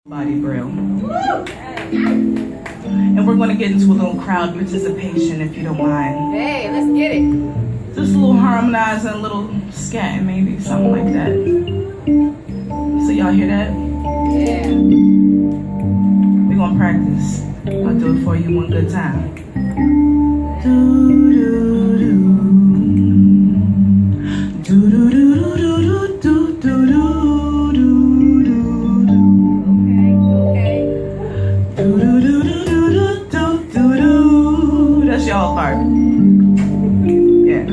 Body Braille. And we're going to get into a little crowd participation if you don't mind. Hey, let's get it. Just a little harmonizing, a little scatting maybe, something like that. So y'all hear that? Yeah. We're going to practice. I'll do it for you one good time. Do do do do do do do do do do. That's y'all part. Yeah.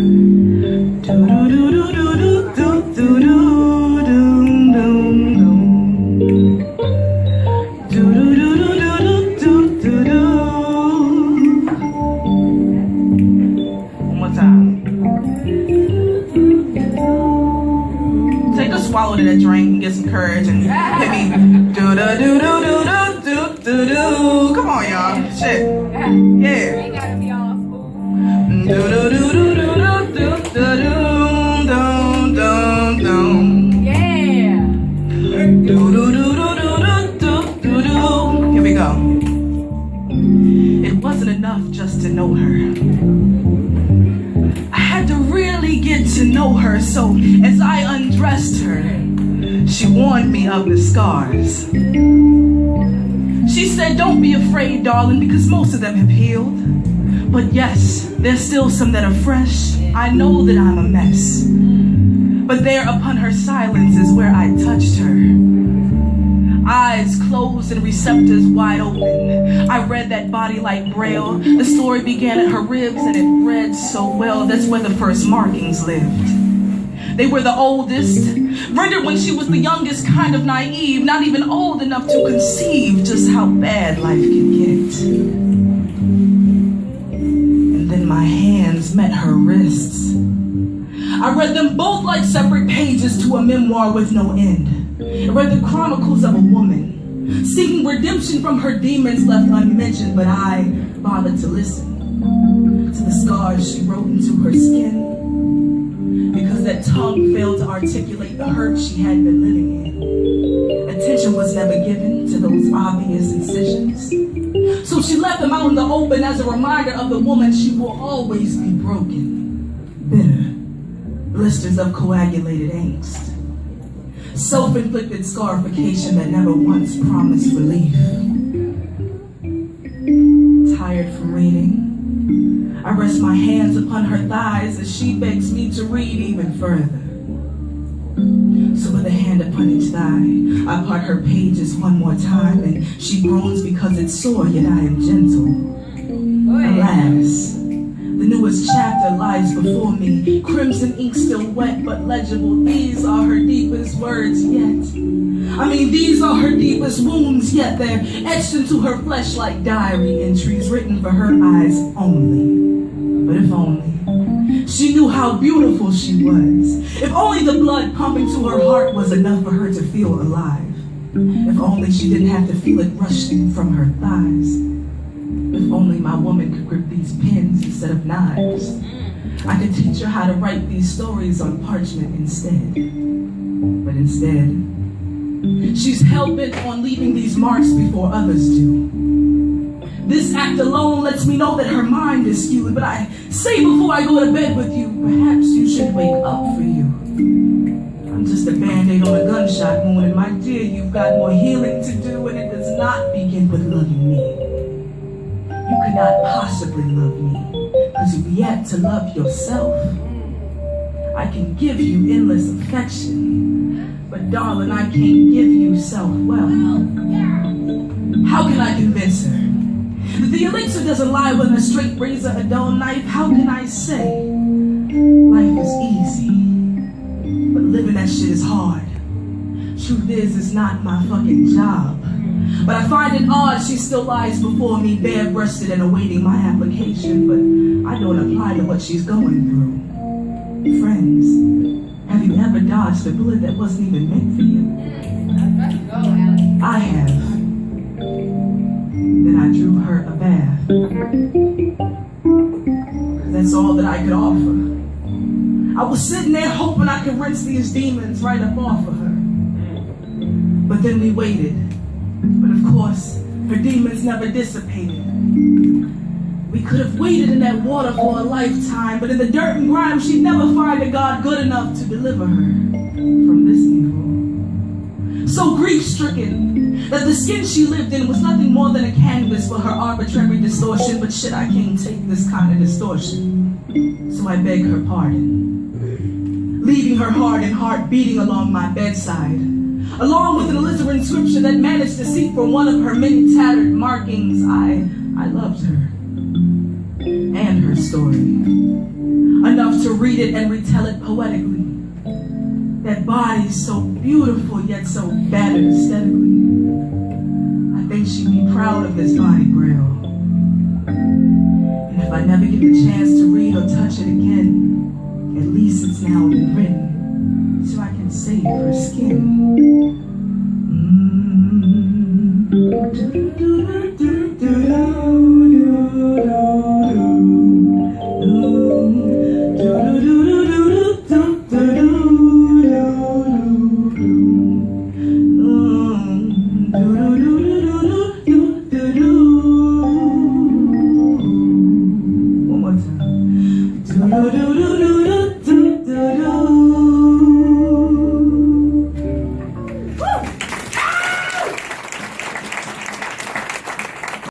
One more time. Take a swallow to that drink and get some courage and hit me. Do do do do do do do do. Come on, y'all. Shit. Yeah. Ain't gotta be all smooth. Do do do do do do do do do do. Yeah. Do do do do do do do do. Here we go. It wasn't enough just to know her. I had to really get to know her, so as I undressed her, she warned me of the scars. She said, "Don't be afraid, darling, because most of them have healed. But yes, there's still some that are fresh. I know that I'm a mess. But there upon her silence is where I touched her. Eyes closed and receptors wide open. I read that body like Braille. The story began at her ribs and it read so well. That's where the first markings lived. They were the oldest, rendered when she was the youngest, kind of naive, not even old enough to conceive just how bad life could get. And then my hands met her wrists. I read them both like separate pages to a memoir with no end. I read the chronicles of a woman, seeking redemption from her demons left unmentioned, but I bothered to listen to the scars she wrote into her skin. Because that tongue failed to articulate the hurt she had been living in. Attention was never given to those obvious incisions. So she left them out in the open as a reminder of the woman she will always be broken, bitter, blisters of coagulated angst. Self-inflicted scarification that never once promised relief. Tired from reading, I rest my hands upon her thighs as she begs me to read even further. So with a hand upon each thigh, I part her pages one more time, and she groans because it's sore, yet I am gentle. Alas, the newest chapter lies before me, crimson ink still wet but legible. These are her deepest words yet. These are her deepest wounds yet. They're etched into her flesh like diary entries written for her eyes only. But if only she knew how beautiful she was. If only the blood pumping to her heart was enough for her to feel alive. If only she didn't have to feel it rushing from her thighs. If only my woman could grip these pens instead of knives. I could teach her how to write these stories on parchment instead. But instead, she's hell-bent on leaving these marks before others do. This act alone lets me know that her mind is skewed, but I say before I go to bed with you, perhaps you should wake up for you. I'm just a band-aid on a gunshot wound, and my dear, you've got more healing to do, and it does not begin with loving me. You could not possibly love me, because you've yet to love yourself. I can give you endless affection, but darling, I can't give you self-well. How can I convince her that the elixir doesn't lie with a straight razor, a dull knife? How can I say life is easy, but living that shit is hard? Truth is, it's not my fucking job. But I find it odd she still lies before me, bare-breasted and awaiting my application, but I don't apply to what she's going through. Friends, have you ever dodged a bullet that wasn't even meant for you? Let's go, Alex. I have. Then I drew her a bath. That's all that I could offer. I was sitting there hoping I could rinse these demons right up off of her. But then we waited But of course, her demons never dissipated. We could have waited in that water for a lifetime, but in the dirt and grime, she'd never find a God good enough to deliver her from this evil. So grief-stricken that the skin she lived in was nothing more than a canvas for her arbitrary distortion. But shit, I can't take this kind of distortion. So I beg her pardon, leaving her heart and heart beating along my bedside, along with an alizarin scripture that managed to seep from one of her many tattered markings. I loved her and her story enough to read it and retell it poetically. That body so beautiful yet so battered aesthetically. I think she'd be proud of this body, Grail. And if I never get the chance to read or touch it again, at least it's now been written, so I can save her skin.